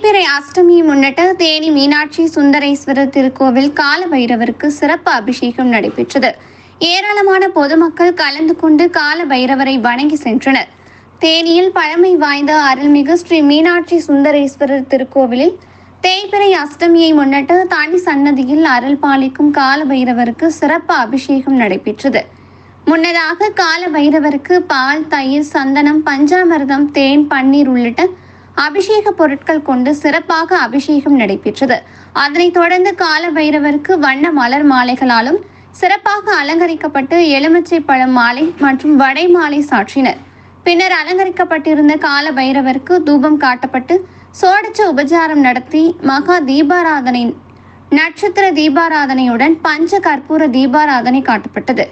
தேய்பிறை அஷ்டமியை முன்னிட்டு தேனி மீனாட்சி சுந்தரேஸ்வரர் திருக்கோவில் கால பைரவருக்கு சிறப்பு அபிஷேகம் நடைபெற்றது. ஏராளமான பொதுமக்கள் கலந்து கொண்டு கால பைரவரை வணங்கி சென்றனர். தேனியில் பழமை வாய்ந்த அருள்மிகு ஸ்ரீ மீனாட்சி சுந்தரேஸ்வரர் திருக்கோவிலில் தேய்பிறை அஷ்டமியை முன்னிட்டு தனி சன்னதியில் அருள் பாலிக்கும் கால பைரவருக்கு சிறப்பு அபிஷேகம் நடைபெற்றது. முன்னதாக கால பைரவருக்கு பால், தயிர், சந்தனம், பஞ்சாமிர்தம், தேன், பன்னீர் உள்ளிட்ட அபிஷேக பொருட்கள் கொண்டு சிறப்பாக அபிஷேகம் நடைபெற்றது. அதனைத் தொடர்ந்து கால பைரவருக்கு வண்ண மலர் மாலைகளாலும் சிறப்பாக அலங்கரிக்கப்பட்டு எலுமிச்சை பழம் மாலை மற்றும் வடை மாலை சாற்றினர். பின்னர் அலங்கரிக்கப்பட்டிருந்த கால பைரவருக்கு தூபம் காட்டப்பட்டு சோடச்ச உபச்சாரம் நடத்தி மகா தீபாராதனை, நட்சத்திர தீபாராதனையுடன் பஞ்ச கற்பூர தீபாராதனை காட்டப்பட்டது.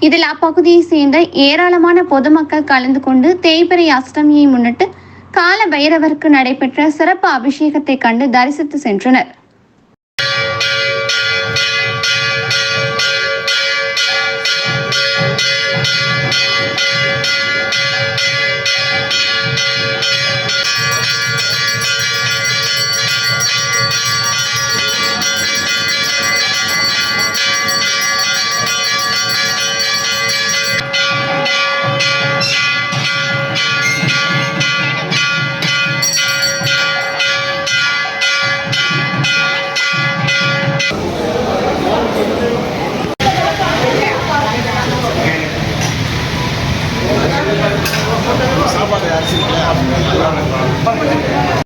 இதில் அப்பகுதியை சேர்ந்த ஏராளமான பொதுமக்கள் கலந்து கொண்டு தேய்பிறை அஷ்டமியை முன்னிட்டு கால பைரவருக்கு நடைபெற்ற சிறப்பு அபிஷேகத்தை கண்டு தரிசித்து சென்றனர்.